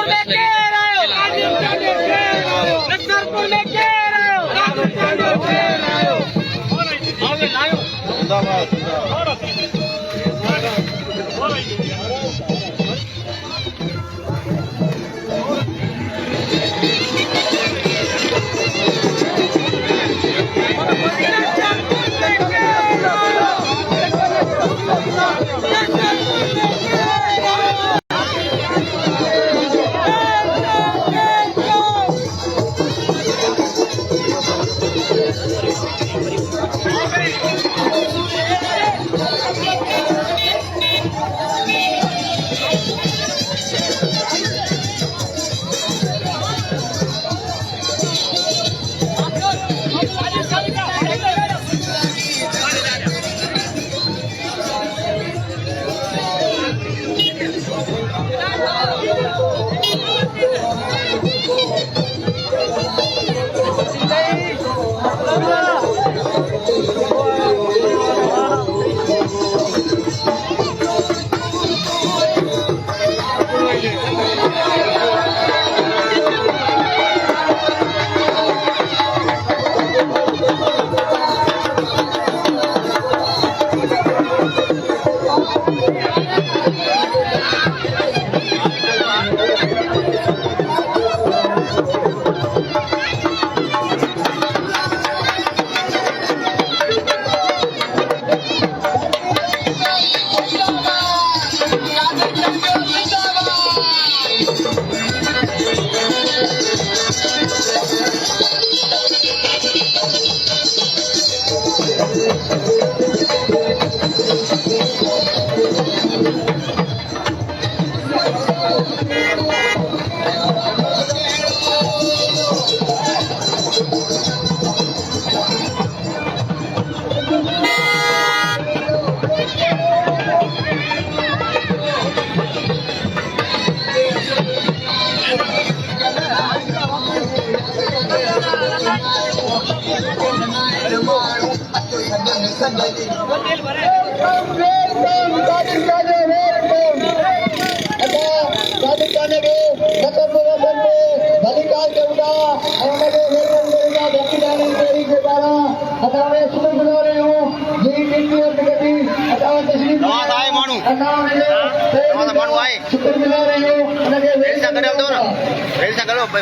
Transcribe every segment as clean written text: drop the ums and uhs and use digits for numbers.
लेके आयो नक्सरपुर लेके आयो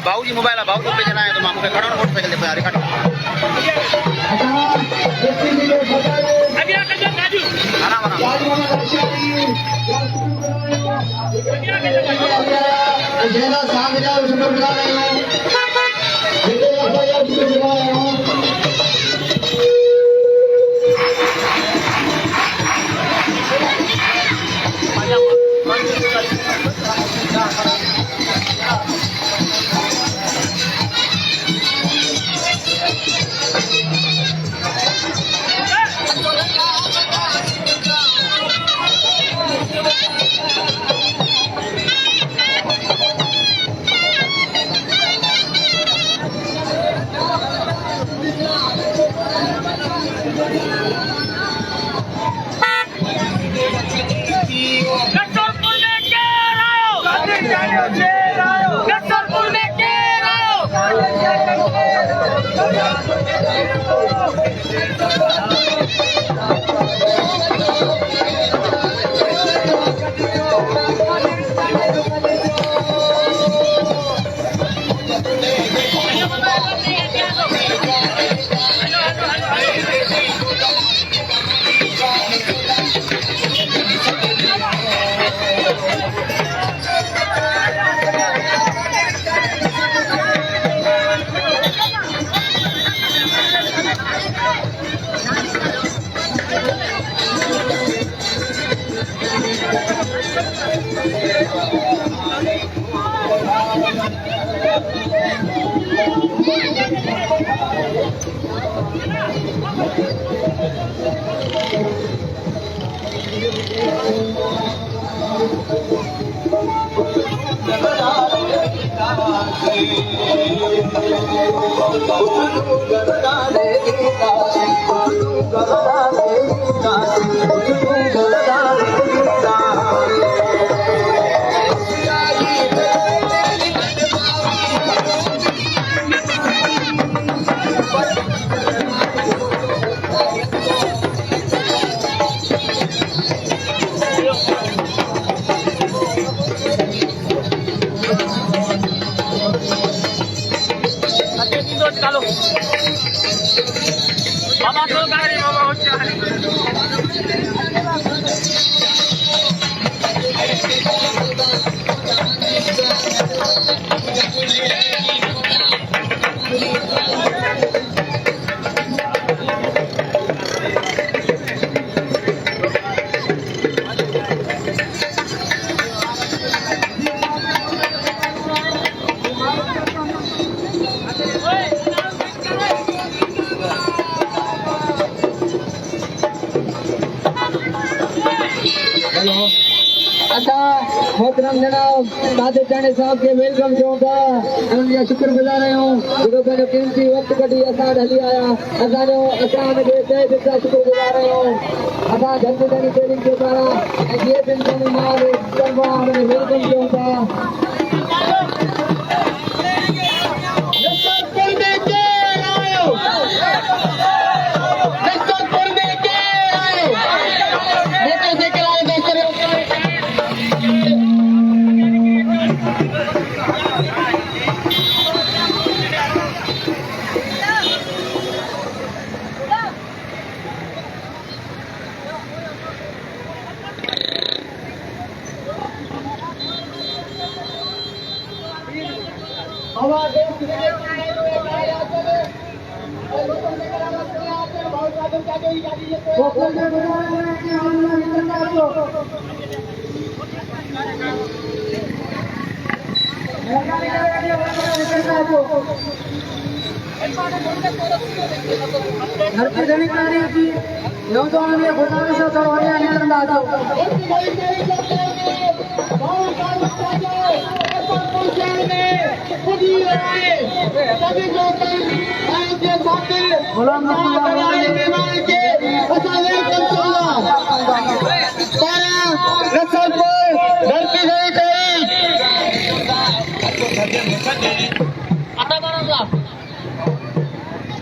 भाऊजी मोबाईल भाऊ पे जना है तो मामू के खड़ा मोटरसाइकिल पे अरे खड़ा अभी आ कर राजू खाना बना जेना सामने जाओ शुक्र बना रहे हो बेटे आपका यार शुक्र बना रहे हो मोहतरम जनाब कादिर चाणी साहब के वेलकम चऊं था उनजा शुक्रगुज़ार आहियूं जेको पंहिंजो कीमती वक़्तु कढी असां वटि हली आया असांजो असां हुनखे तहे दिलि सां शुक्रगुज़ार आहियूं असां धरती चाणी ट्रेनिंग जे पारां ऐं जीअं चाणी माल तरफ़ां हुनखे वेलकम चऊं था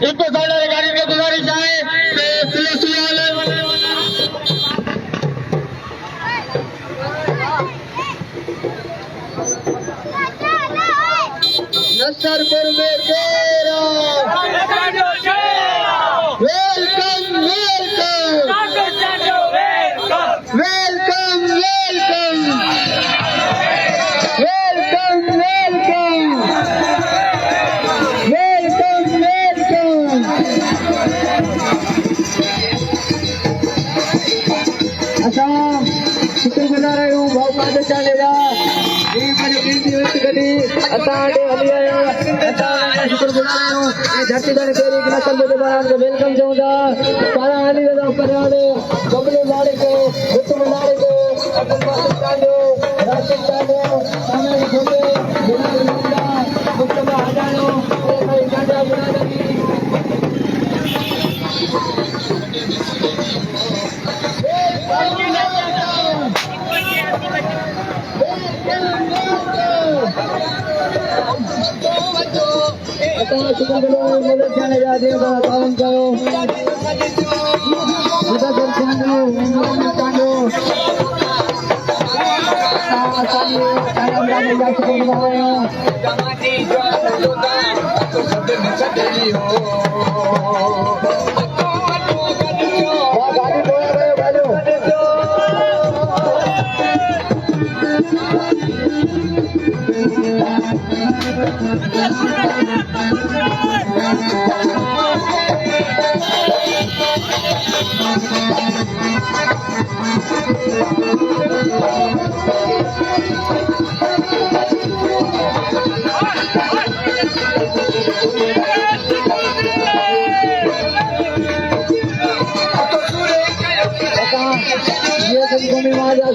इनको गाड़ी की गुजारिश है नसरपुर में तेरा वेलकम शुक्रगुज़ार आहियूं भाऊ कादिर चाणी जा पंहिंजो कीमती वक़्तु कढी असां वटि हली आया असां शुक्रगुज़ार आहियूं ऐं धरती चाणी ट्रेनिंग नसल जे पारां वेलकम चऊं था पारां हली वेंदा परिवार बबलू लाड़को उत्तम लाड़को अब्दुल कादिर चांडो राशिद चांडो सामने छोटे बिलाल मुंडा मुस्तफा हजानो भाई गांजा बिरादरी शुक्रगुज़ार चाणी जा ॾींहं खां तावन कयो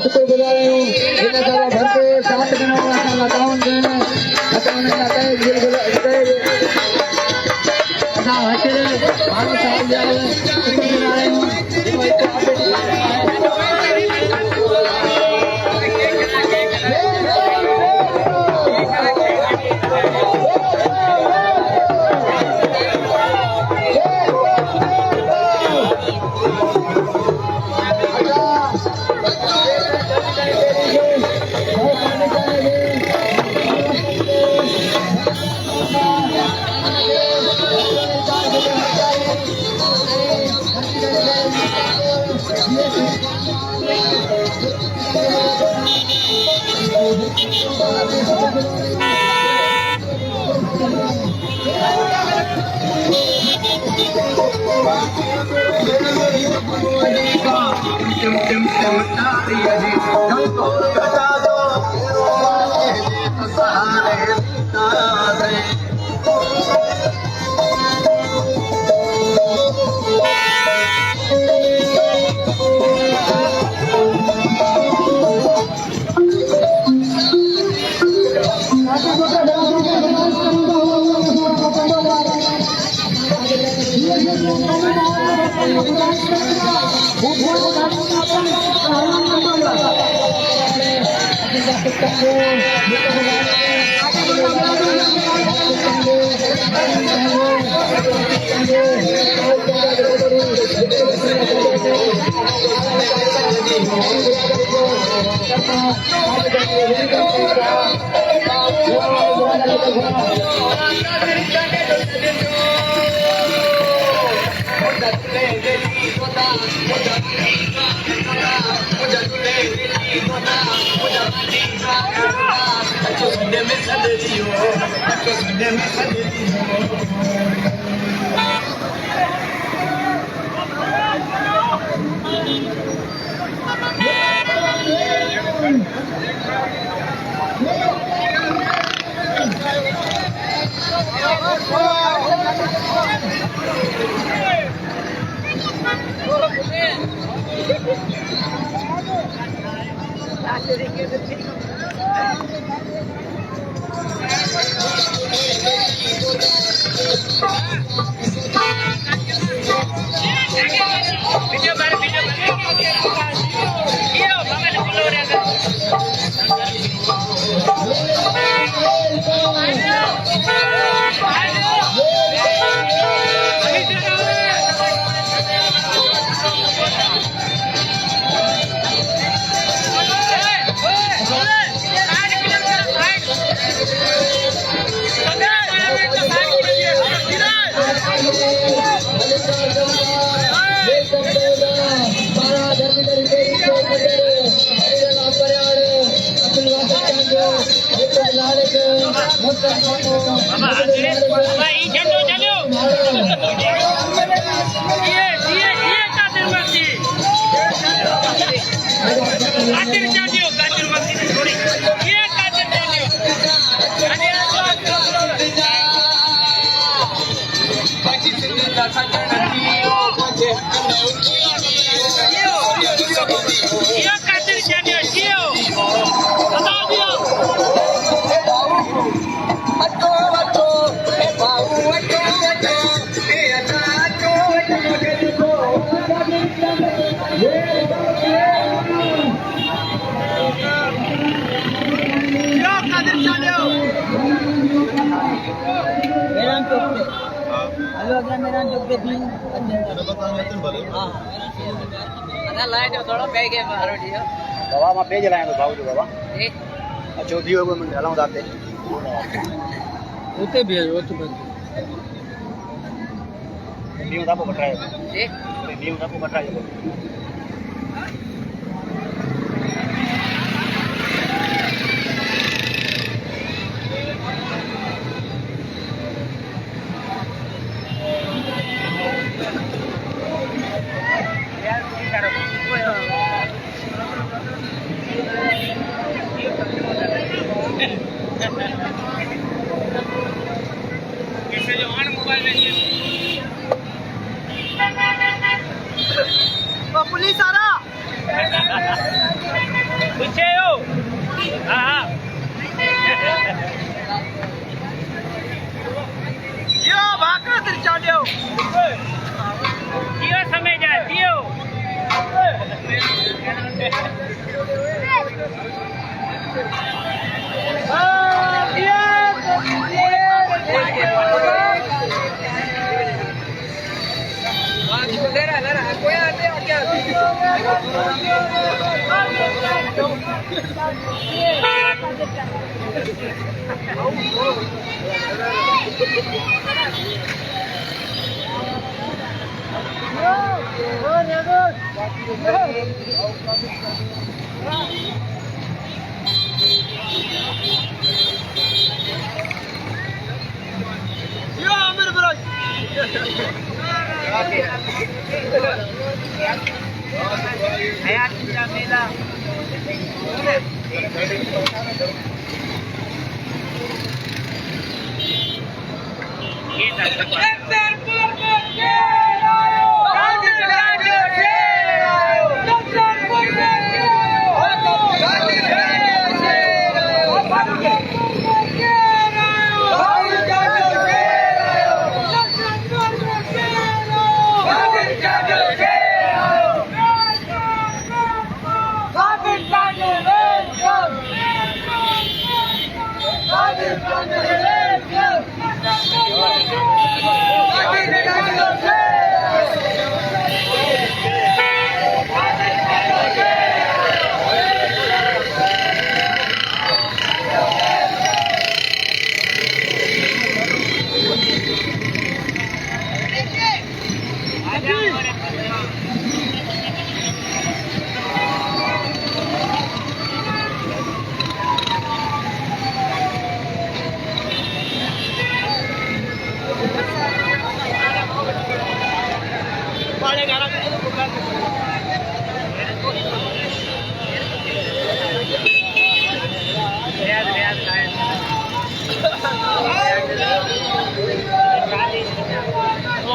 शुक्रगुज़ार आहियूं हिन सां घर ते साथ ॾिनो असां तावन कयो असां हुनजा असां हशर माण्हू साहिब जा शुक्रगुज़ार आहियूं जेको हिकु बाबा मैं पेज लाया तो भाव जो बाबा जो भी होगा मैं डालूं दाते उते भी है वो तो न्यू दापो कटराय न्यू दापो कटराय पुलिस आ रहा पीछे हो हाँ जियो भागा तेरे चालियो जियो समय जा जियो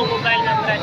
मोबाइल नंबर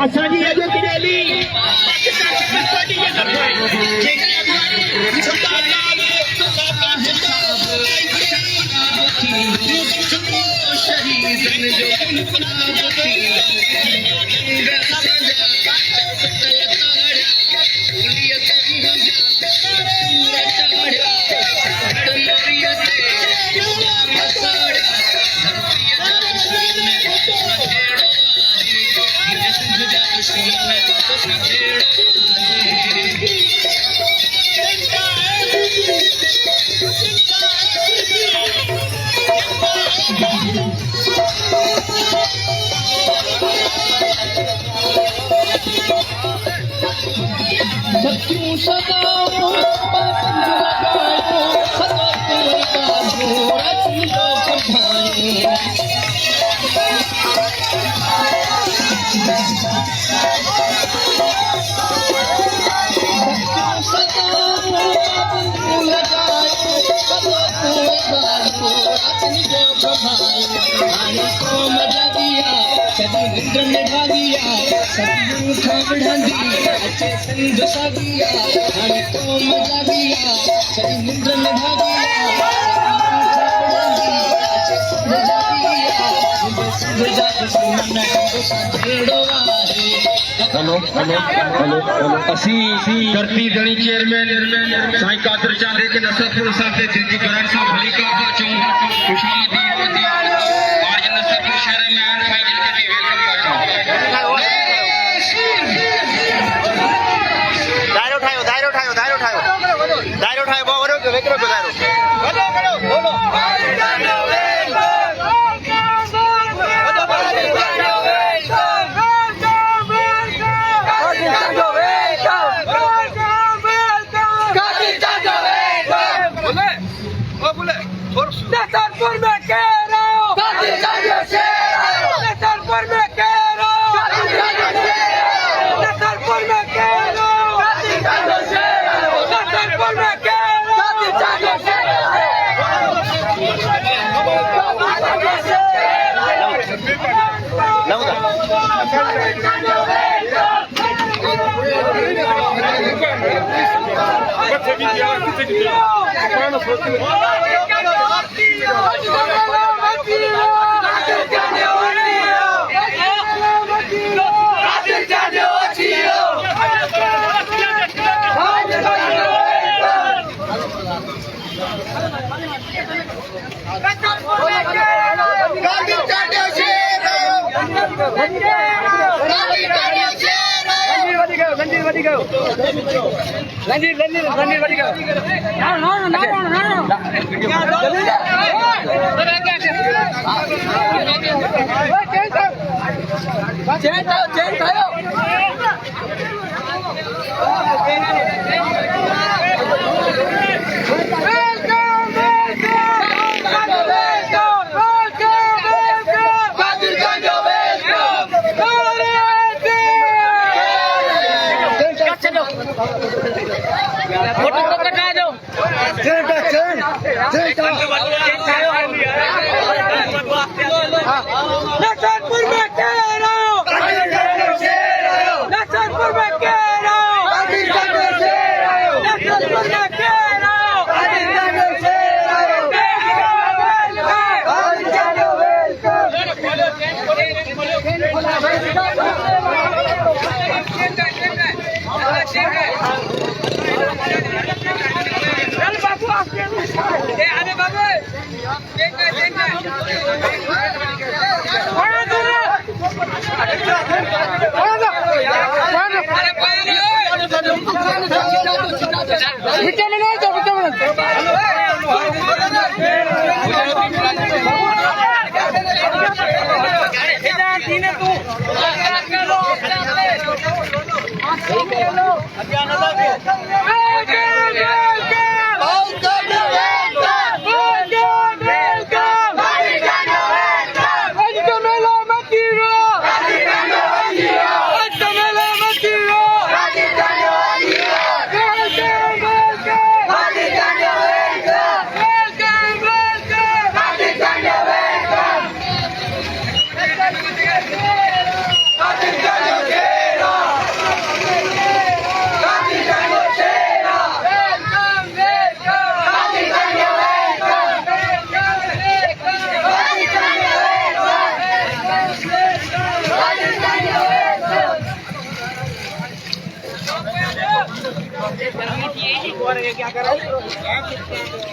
असांजी अॼु की रैली ਅਸੀਂ ਧਰਤੀ ਦਣੀ ਚੇਅਰਮੈਨ ਸਾਈਂ ਕਾਦਰ ਚੰਦ ਦੇ ਨਸਰਪੁਰ ਸਾਹਿਬ ਦੇ ਦਿੱਤੀ ਗ੍ਰੰਥ ਸਾਹਿਬ ਹਲੀਕਾਪਟਰ ਚੋਂ खुशामदी आज नसरपुर शहर में एंड फाइनल के लिए दायरो उठायो दायरो उठायो दायरो उठायो दायरो उठायो बहुत बड़ो वेकरो दायरो बोलो करो बोलो Welcome!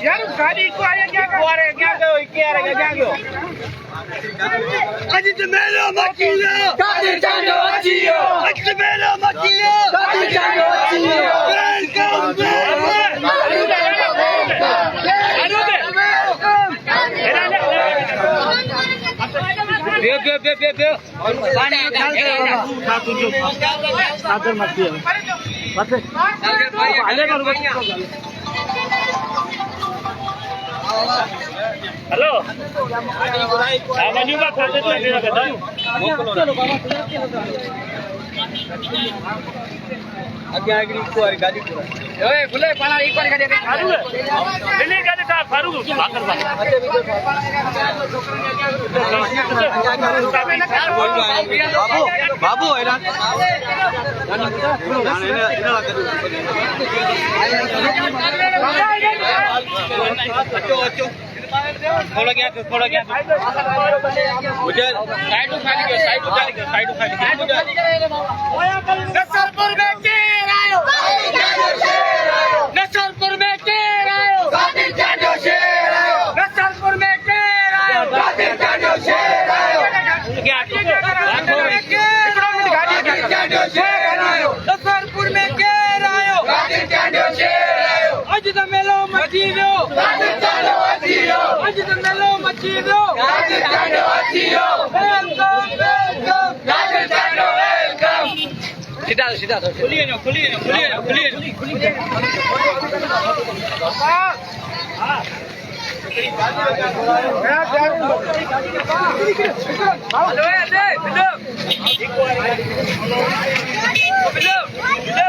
यार गाड़ी को आया क्या गयो क्या गयो अजी मेलो मकीलो गाड़ी जानो अजियो अजी मेलो मकीलो गाड़ी जानो अजियो वेलकम बे पानी डाल के सागर मत दियो बस आले करो हेलो मनु का खाते थे बताओ आगे आगे को गाड़ी ओए बुले पाला एक बार गाड़ी फारू दिल्ली गाड़ी था फारू बाकर बाबू हैरान थोड़ा क्या मुझे साइड उठा लीजिए नसरपुर में केर आयो नसरपुर में केर आयो गादी जानो शेर आयो नसरपुर में केर आयो गादी जानो शेर आयो क्या नसरपुर में केर आयो गादी जानो शेर आयो अज द मेलो मची दो गादी जानो अजियो अज द मेलो मची दो गादी जानो अजियो वेलकम गादी जानो वेलकम सीधा खुलिए ना हेलो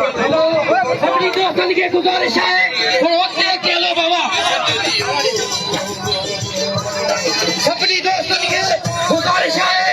अपनी दोस्तों की गुजारिश है के लो बाबा अपनी दोस्तों की गुजारिश है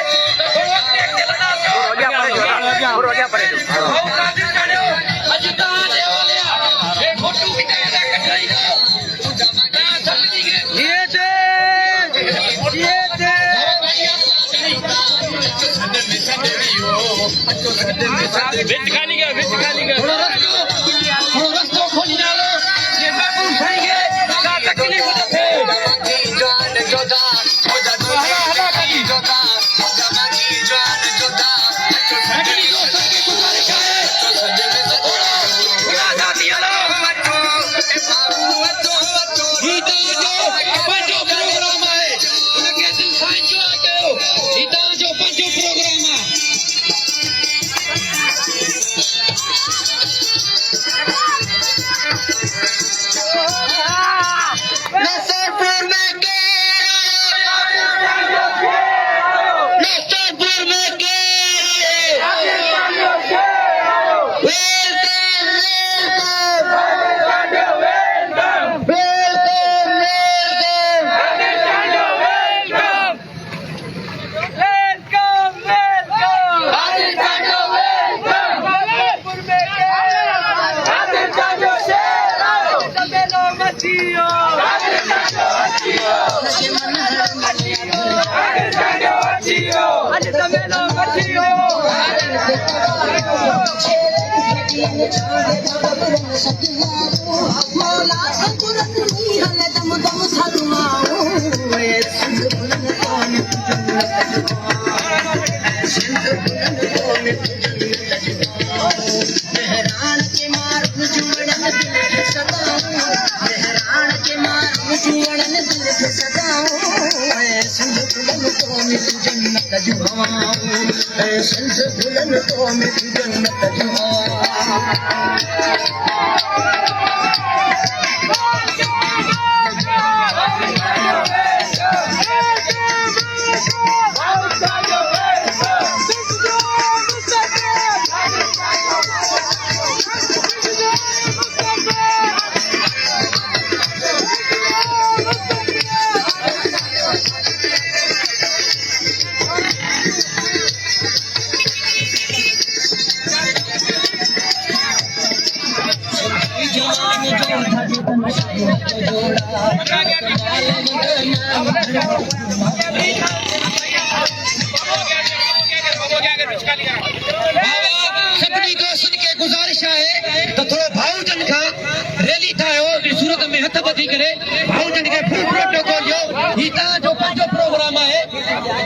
सभिनी दोस्तनि खे गुज़ारिश आहे त थोरो भाऊजन खां रैली ठाहियो सूरत में हथ ॿधी करे भाऊजन खे फुल प्रोटोकॉल ॾियो हीउ तव्हांजो पंहिंजो प्रोग्राम आहे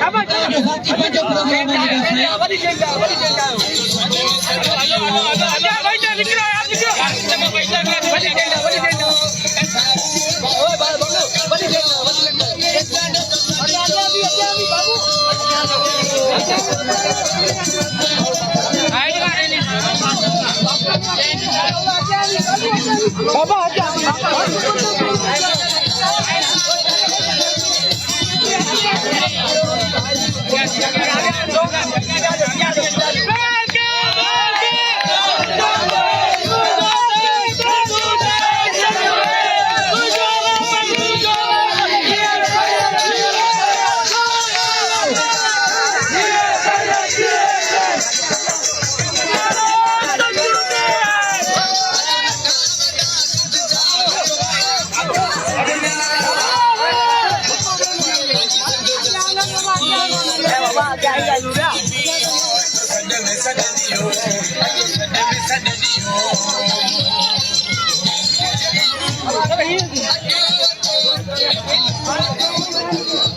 तव्हांजो साथी पंहिंजो प्रोग्राम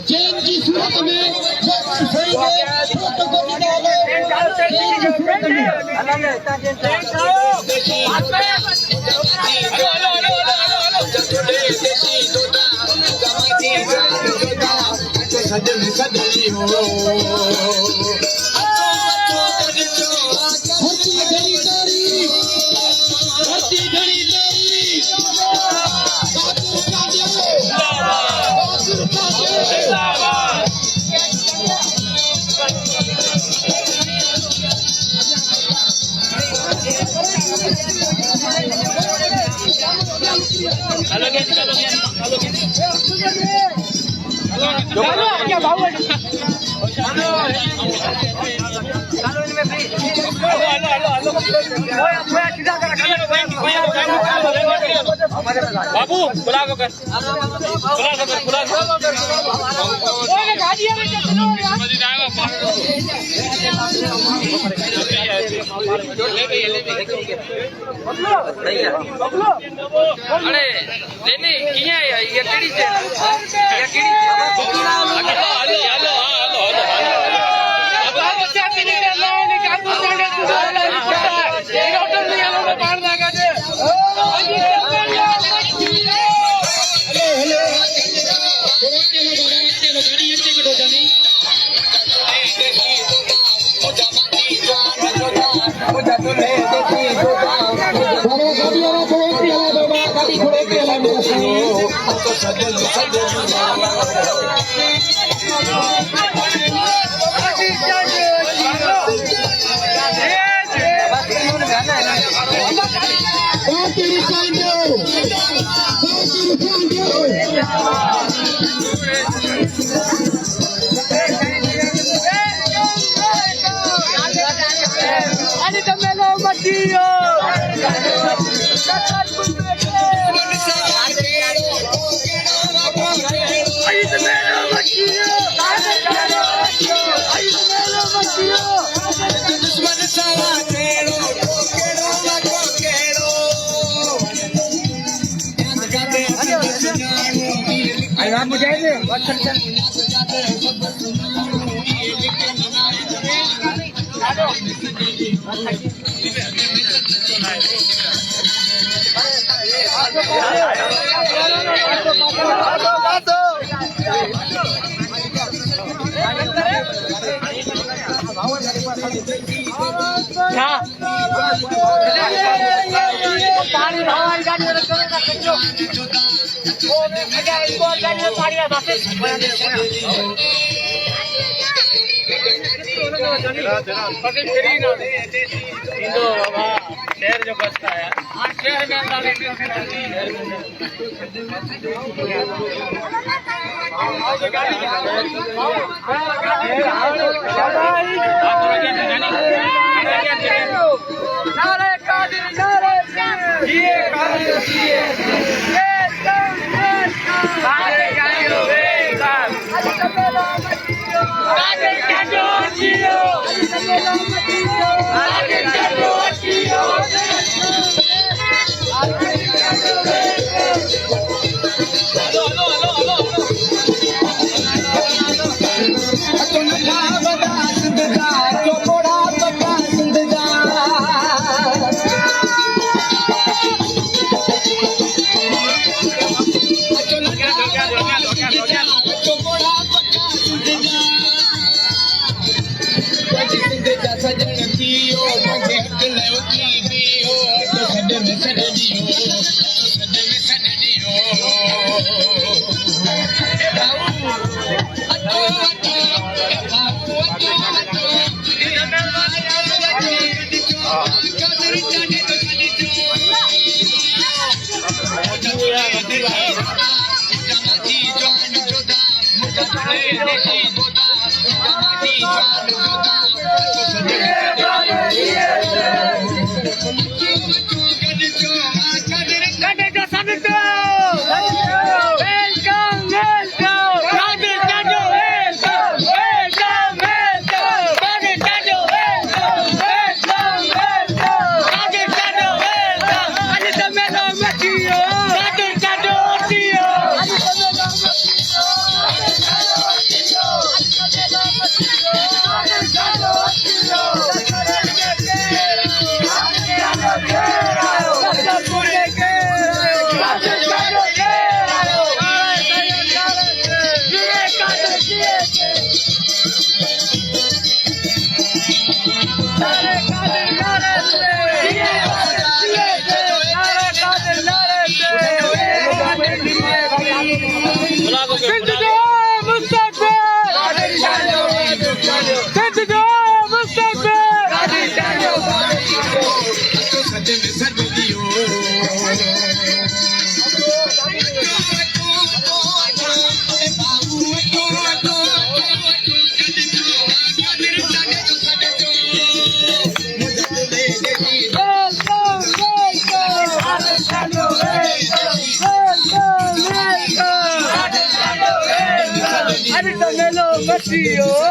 चैन की सूरत में प्रोटोकॉल निकालो चैन की सूरत में बाबू बुला कर अरे लेनी किया है ये केड़ी है ये केड़ी हेलो हेलो अब बच्चा की नहीं कर रहा है काम को करने तू ये होटल में आलो में बाहर लगा दे शेर जो बचता है शेर में Machio.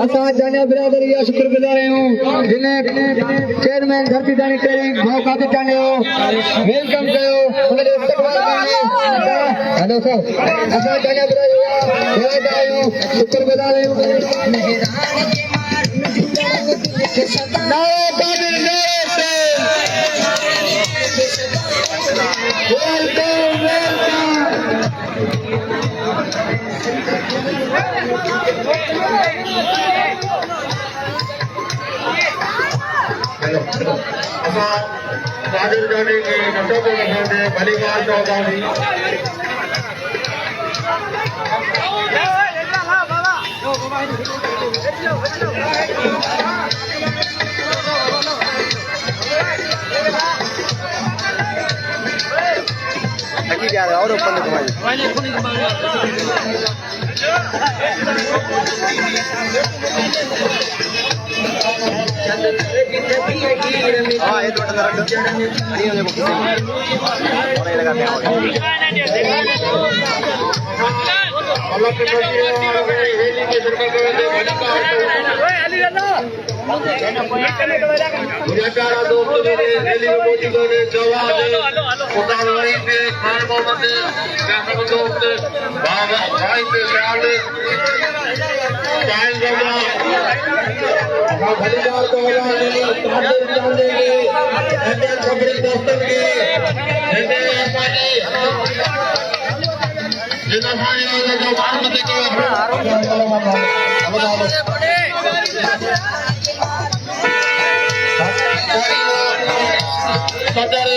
असां जानिया बिरादरी जा शुक्रगुज़ार आहियूं जिन्हें चेयरमैन धरती दानी ट्रेनिंग भाउ कादर चांडे वेलकम कयो उनखे इस्तक़बाल हेलो सर असां जानिया बिरादरी जा आहियूं शुक्रगुज़ार आहियूं कादिर जाने के नशों को बचाने भलीमार चौधरी जा रहा है और ऊपर घुमाइए हाँ ये दो टंगा रख नहीं हो जाएगा और ये लगाते हैं अल्लाह के बंदे हेली के सरकार के गुजरात दोस्तों ने हेली में पहुंची गए जवाब उतार वही पे खान मोहम्मद कैसे दोस्त बाबा भाई पे शाल टाइम जमा भलीदार को वाले कादिर चांदे के एंडल खबरी दोस्तों के एंडल पानी जिन्हें भाई वाले जो मोहम्मद को सदर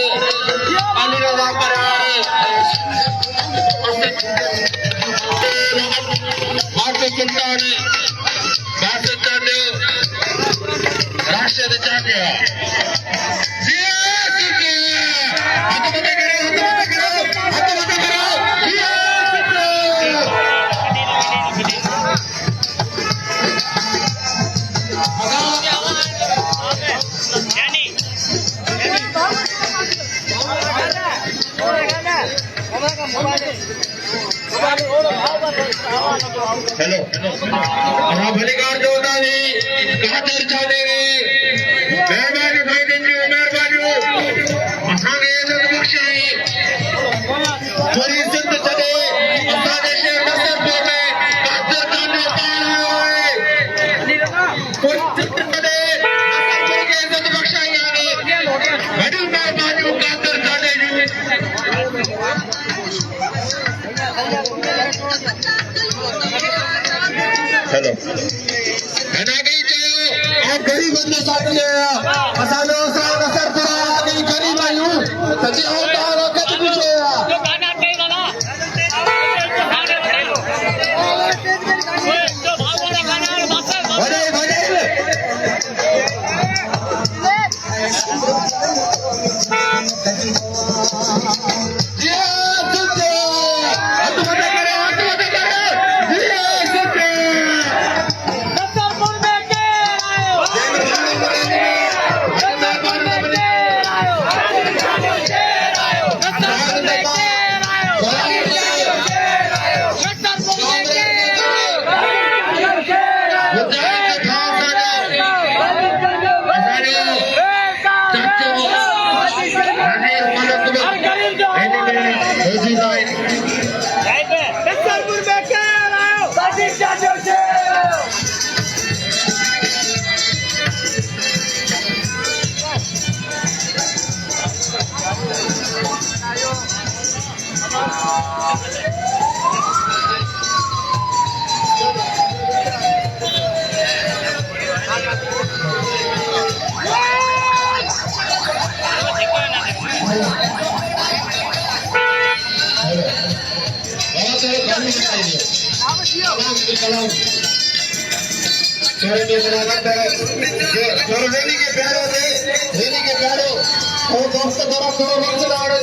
अनिरुद्ध करार भारतीय सुल्तान बासित चांडे राष्ट्रीय चांडे हेलो हाँ भलीकार जो होता है कहाँ चर्चा दे रहे मेहरबानी भाई दिन जी मेहरबानी असांखे इज्जत बख्शाई थोड़ी इज्जत चले असांजे शहर नसरपुर में कादिर चांडे पाण आयो है कोई इज्जत चले असांखे इज्जत बख्शाई आहे वॾी मेहरबानी कादिर चांडे जी हेलो है गई चयो आप गरीब बंदे साथी है असानो सा नसरपुर आगे गरीब आयूं सजी होता वक्त पूछे जो गाना कई वाला तो भाव वाला गाना बड़े बड़े रैली के प्यारों से रैली के प्यारों और दोस्त द्वारा थोड़ा वक्त लाड़ो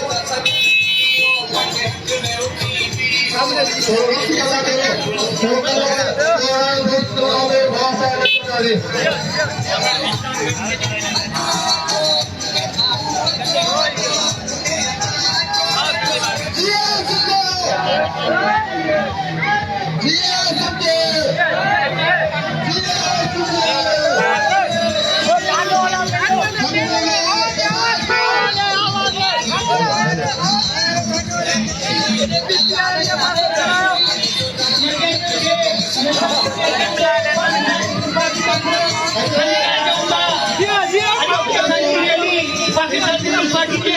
पाकिस्तान पीपल्स पार्टी के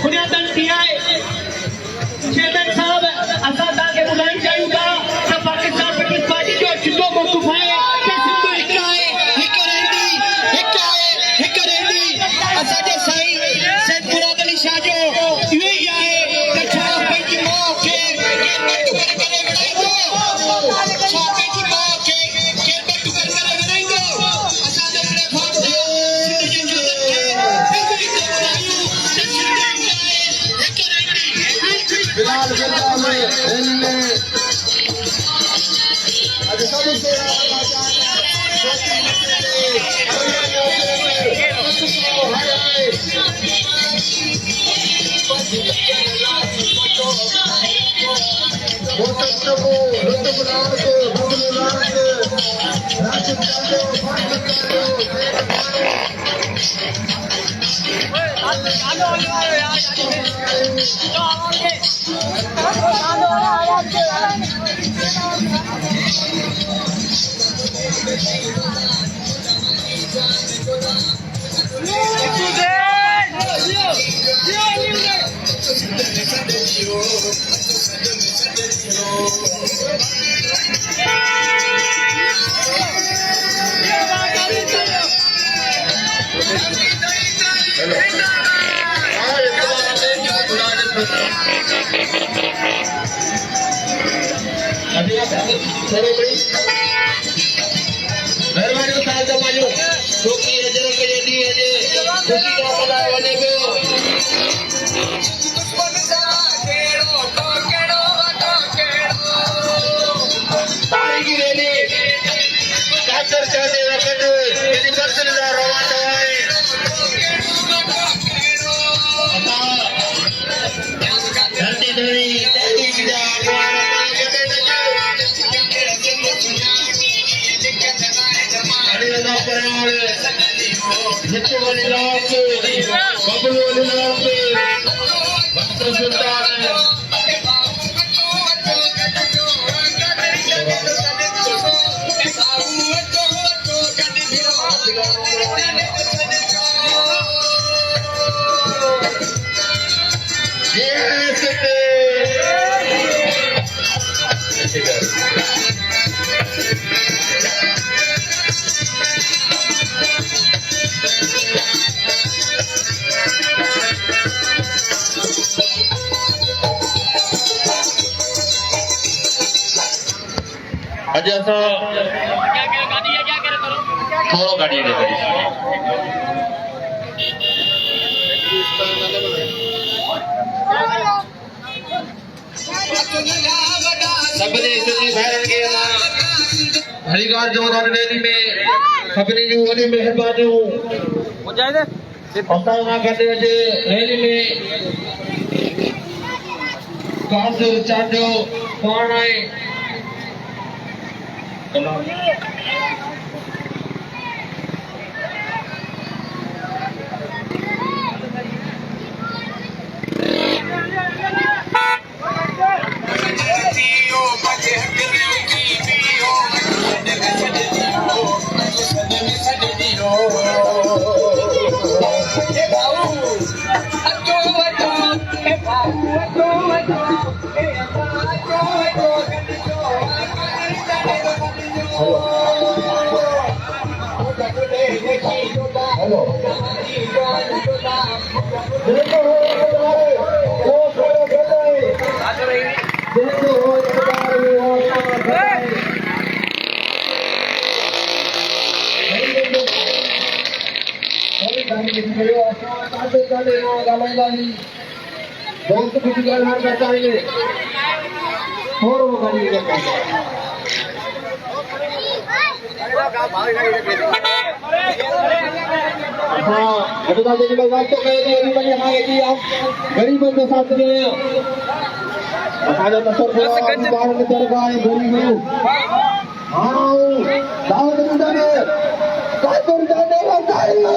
बुनियादन टीआई चेयरमैन साहब असां तव्हांखे ॿुधाइणु चाहियूं था त पाकिस्तान पीपल्स पार्टी जो जितो मौक़िफ़ आहे त सिंधु हिकु रैली असांजे साईं सैयद मुराद अली शाह जो इहो ई आहे त छा पंहिंजी माउ खे करे विढ़ाईंदो छा पंहिंजी माउ खे करे विढ़ाईंदो असांजे प्लेटफॉर्म ते बिलाल गिरदा में रैली में आज सबसे मेहरबानी साल जमायो छोकरी अजर के दी है खुशी का मना वने पियो तारी की रैली कातर चाहे वक्त यदि दर्शन जा रवाना है धरती धरी धरती की जा अजय थोड़ा गाड़ी ले सभिनी सिंधी भाइरनि खे हरिकार जो रैली में सभिनी जूं वॾी महिरबानियूं असां सां गॾु अॼु रैली में कासिर चांडियो पाण आहे हेलो ॻाल्हाईंदासीं दोस्त कुझु ॻाल्हाइण था चाहिनि थोरो घणी असां जेॾीमहिल वास्तो कयो थी ओॾीमहिल असां वेठी ग़रीबनि जो साथ ॾिनो असांजो नसर ॿारनि तरफ़ां आहे ग़रीब दाऊद ॾींदड़ कादर जाने वधायो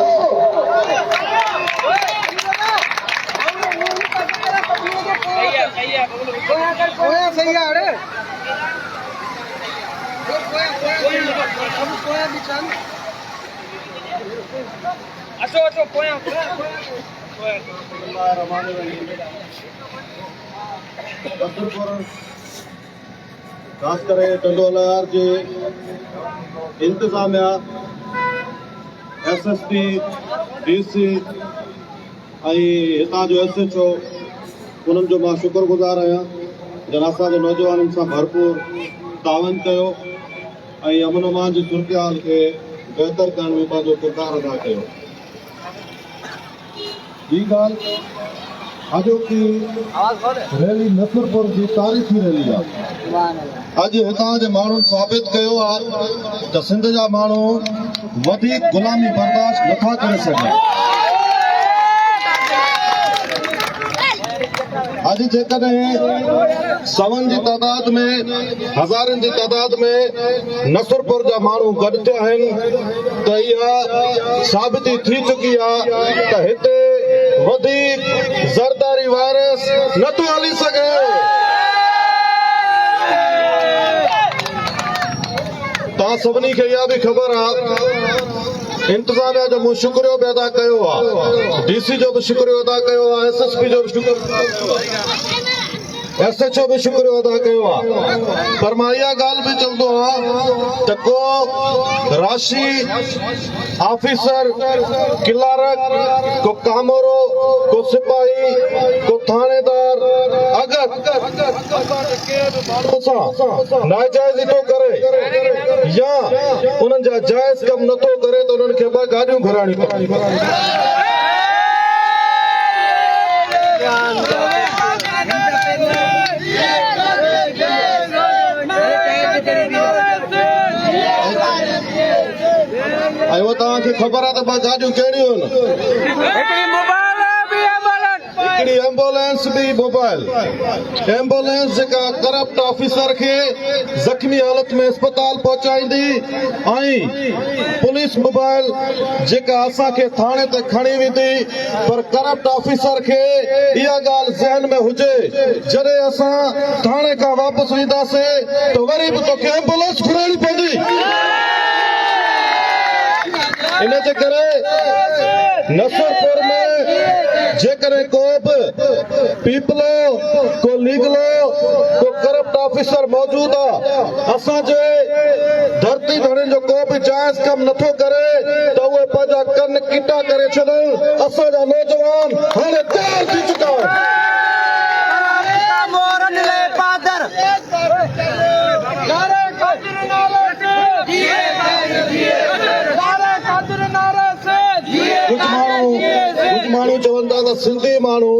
सही आहे अचो अचो पोयां खास करे टंडोलार जे इंतजामिया SSP DC ऐं हितां जो SHO उन्हनि जो मां शुक्रगुज़ार आहियां जन असांजे नौजवाननि सां भरपूर तावन कयो ऐं अमन अमान जी सूरतहाल खे बहितर करण में पंहिंजो किरदारु अदा कयो। ॿी ॻाल्हि अॼोकी रैली नसरपुर जी तारीख़ी रैली आहे। अॼु हितां जे माण्हुनि साबित कयो आहे त सिंध जा माण्हू वधीक ग़ुलामी बर्दाश्त नथा करे सघनि। अॼु जेकॾहिं सवनि जी तादाद में हज़ारनि जी तादाद में नसरपुर जा माण्हू गॾु थिया आहिनि त इहा साबिती थी चुकी आहे त हिते वधीक ज़रदारी वायरस नथो हली सघे। तव्हां सभिनी खे इहा बि ख़बर आहे इंतजामिया जो मूं शुक्रियो बि अदा कयो आहे DC जो बि शुक्रियो अदा कयो आहे SSP जो बि शुक्रियो SHO बि शुक्रियो अदा कयो आहे पर मां इहा ॻाल्हि बि चवंदो आहियां त को राशि ऑफिसर क्लार्क को कामोरो को सिपाही को थाणेदार अगर नाजाइज़ थो करे या उन्हनि जा जाइज़ कम नथो करे त उन्हनि खे ॿ गाॾियूं घुराइणियूं पवंदियूं। ऐं उहो तव्हांखे ख़बर आहे त ॿ गाॾियूं कहिड़ियूं आहिनि हिकिड़ी एम्बुलेंस बि मोबाइल एम्बुलेंस जेका करप्ट ऑफिसर खे ज़ख़्मी हालत में अस्पताल पहुचाईंदी ऐं पुलिस मोबाइल जेका असांखे थाणे ते खणी वेंदी पर करप्ट ऑफिसर खे इहा ॻाल्हि ज़हन में हुजे जॾहिं असां थाणे खां वापसि वेंदासीं त वरी बि तोखे एम्बुलेंस घुराइणी पवंदी। इन जे करे नसरपुर में जेकॾहिं को बि पीपलो को लीगलो को करप्ट ऑफिसर मौजूद आहे असांजे धरती धड़नि जो को बि जाइज़ कम नथो करे त उहे पंहिंजा कन किटा करे छॾनि। असांजा नौजवान हाणे तयार थी चुका कुछ माण्हू चवंदा त सिंधी माण्हू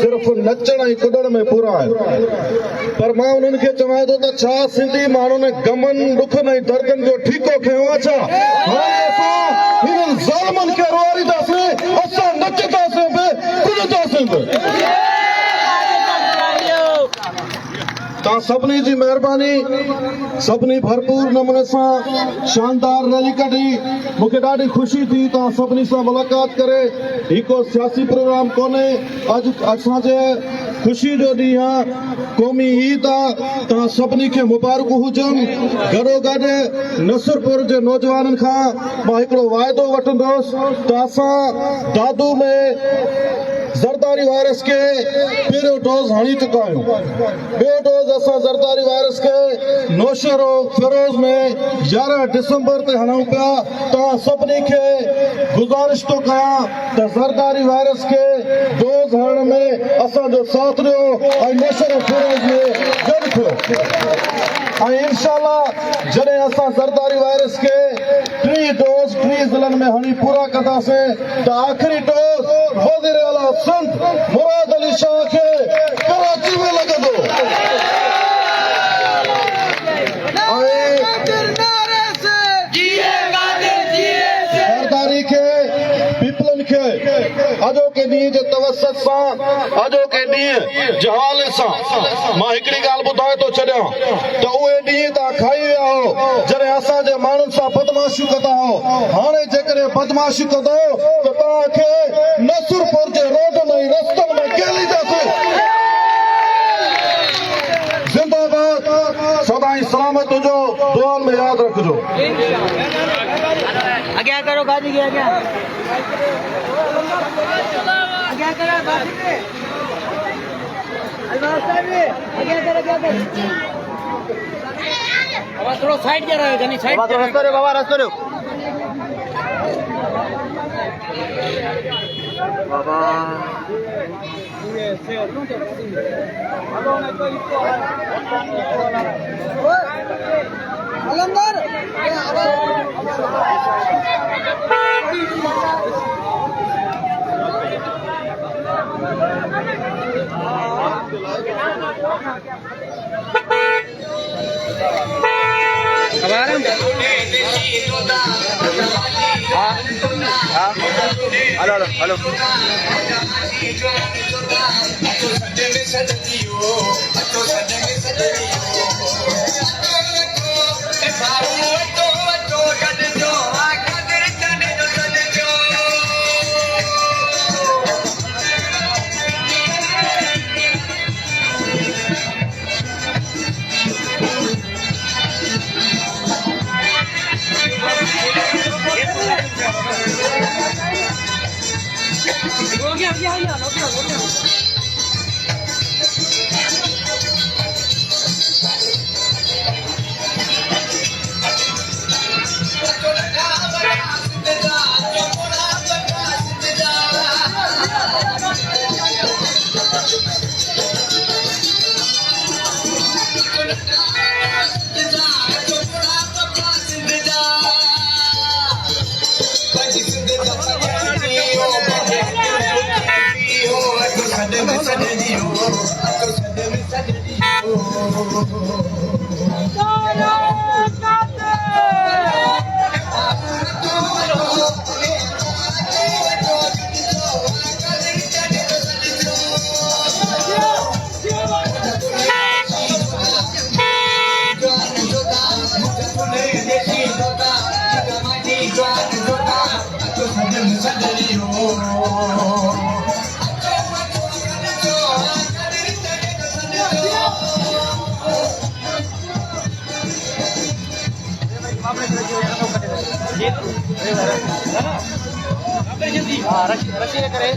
सिर्फ़ु नचण ऐं कुॾण में पूरा आहिनि पर मां उन्हनि खे चवां थो त छा सिंधी माण्हुनि गमनि ॾुखनि ऐं दर्दनि जो ठीको खयो आहे छा? हाणे असां हिननि ज़ालिमनि खे रोआरींदासीं असां नचंदासीं बि कुॾंदासीं बि। तव्हां सभिनी जी महिरबानी सभिनी भरपूर नमूने सां शानदार रैली कढी मूंखे ॾाढी ख़ुशी थी तव्हां सभिनी सां मुलाक़ात करे। ही को सियासी प्रोग्राम कोन्हे अॼु असांजे ख़ुशी जो ॾींहुं आहे क़ौमी ईद आहे तव्हां सभिनी खे मुबारकूं हुजनि। गॾोगॾु नसरपुर जे नौजवाननि खां मां हिकिड़ो वाइदो वठंदुसि त असां दादू में ज़रदारी वायरस के पहिरियों डोज़ हणी चुका आहियूं। ॿियो डोज़ असां ज़रदारी वायरस के नौशहर फिरोज़ में 11 डिसंबर ते हणूं पिया। तव्हां सभिनी खे गुज़ारिश थो कयां त ज़रदारी वायरस के डोज़ हणण में असांजो साथ ॾियो ऐं नौशहर फिरोज़ में गॾु थियो ऐं इंशाअल्लाह जॾहिं असां ज़रदारी वायरस के 3 डोज़ 3 ज़िलनि में हणी पूरा कंदासीं त आख़िरी डोज़ वज़ीर आला सिंध मुराद अली शाह खे कराची में लॻे थो सरदारी खे पीपलनि खे अॼोके ॾींहं जे तवसत सां अॼोके ॾींहं जे हवाले सां मां हिकिड़ी ॻाल्हि ॿुधाए थो छॾियां त उहे ॾींहं तव्हां खाई विया हो जॾहिं असांजे माण्हुनि सां बदमाशियूं कंदा हो हाणे जेकॾहिं बदमाशी कंदो त तव्हांखे नसुरपुर जे रोडनि ऐं रस्तनि में केलींदासीं जिंदाबाद सदाईं सलामत हुजो दुआनि में यादि रखिजो आगे करो गाजी के आगे करो बाजी पे अलवार साहब आगे करो क्या कर अब थोड़ा साइड जा रहा है गनी साइड रास्ता रे बाबा रास्ता रे बाबा अलंदर हेलो रखिए करे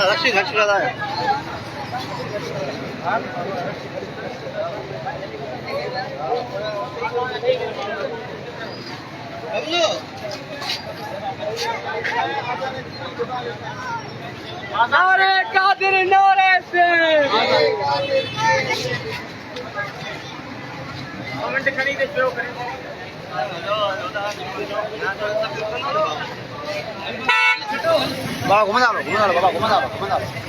रक्षी रक्षी का है नारे कादिर नारे से कमेंट खरीदे शुरू करें बाबा घुमा लो बाबा घुमा लो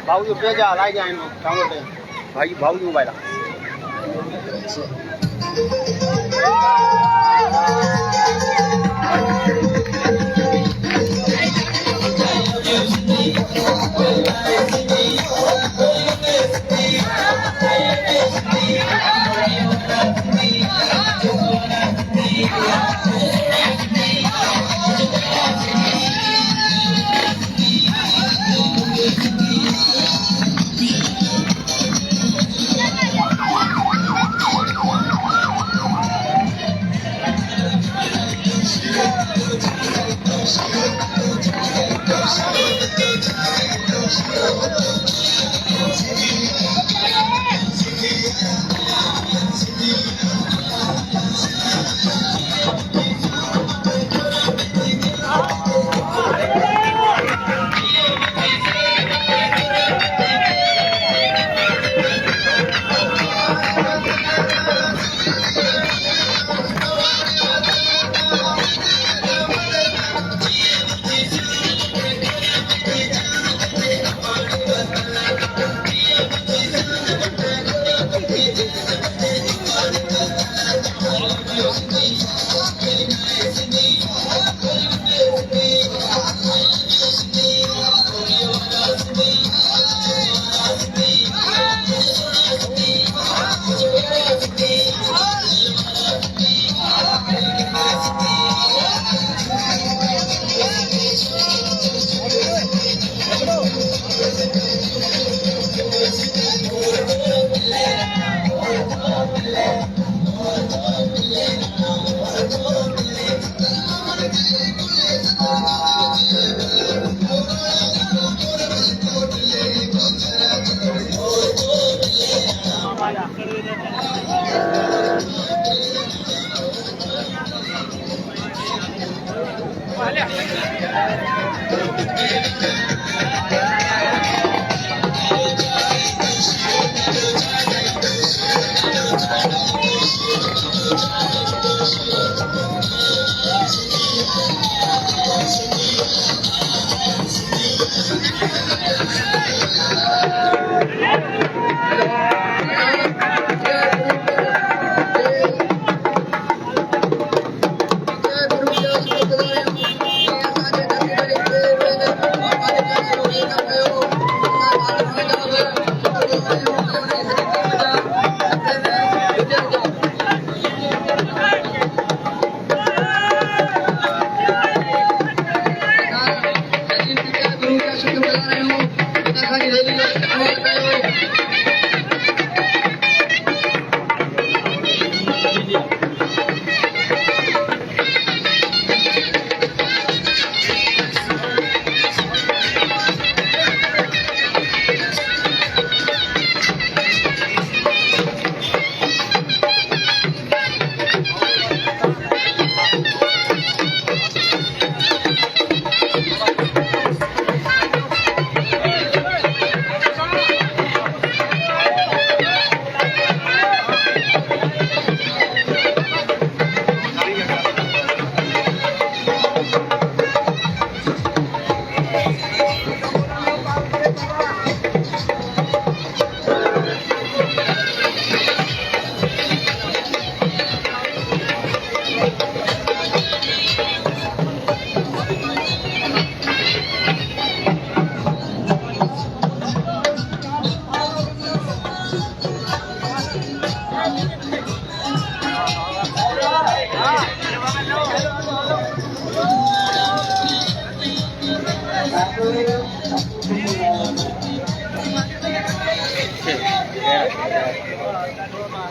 भाऊ भेजा लाई जाए भाई भाऊ मोबाइल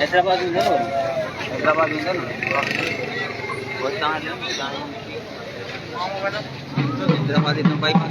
హైదరాబాద్ ఉందా హైదరాబాద్ ఉందా వస్తా హైదరాబాద్ ఇద్దరు బైక్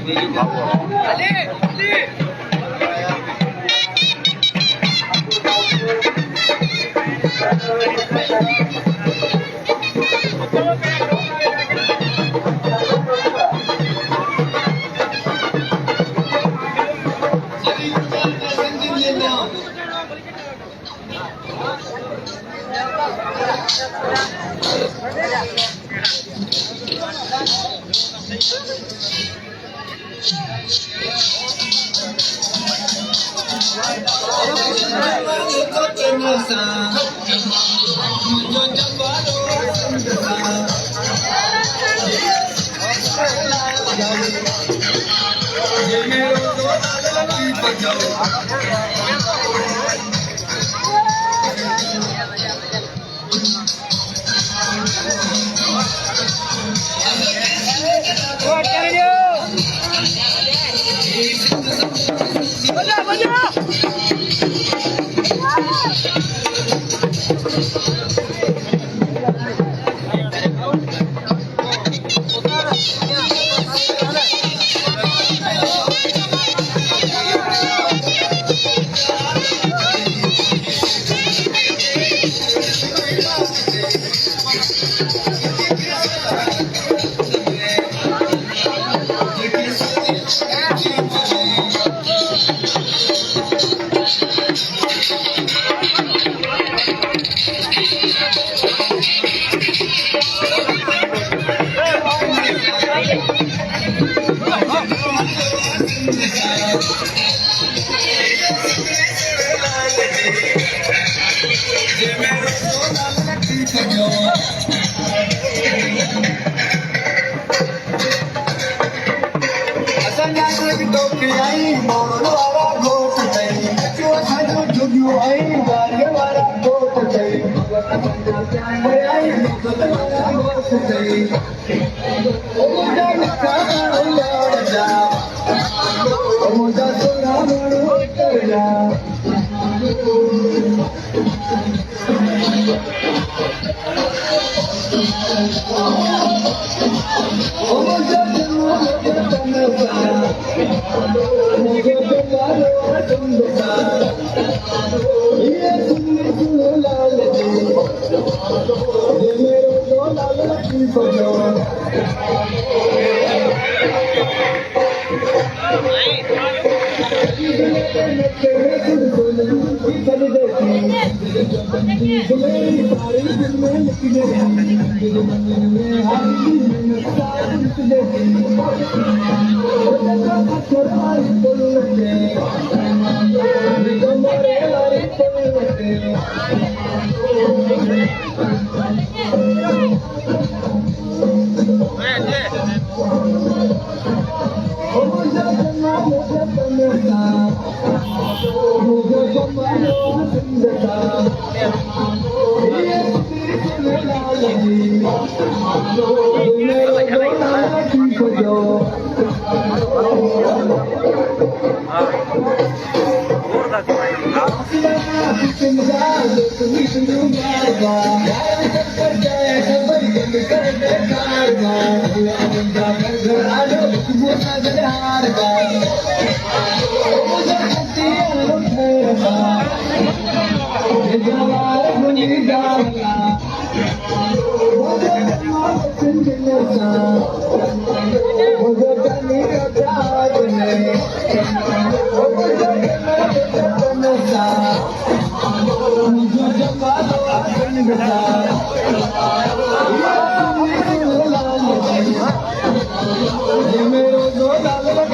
मेरे दो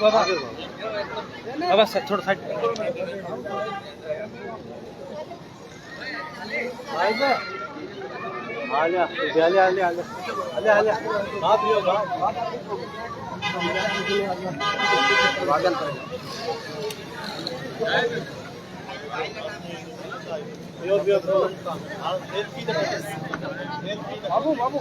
बाबा बाबा थोड़ा साइड बाबू बाबू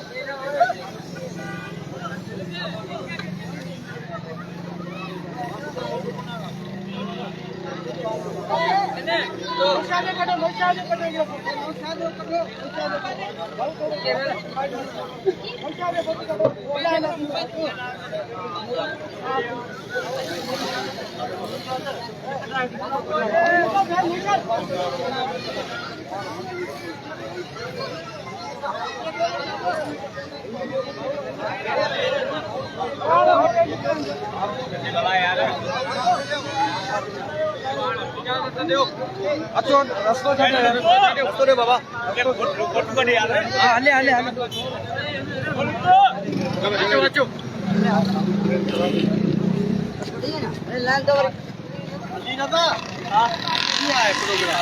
अच्छो रस्तो रस्तो रे बाबा हले हले हले अच्छो लाल कवर ठीक है हां क्या है प्रोग्राम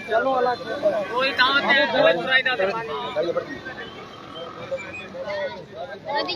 चलो अलग कोई दांत है कोई चुराई ना दे पानी पानी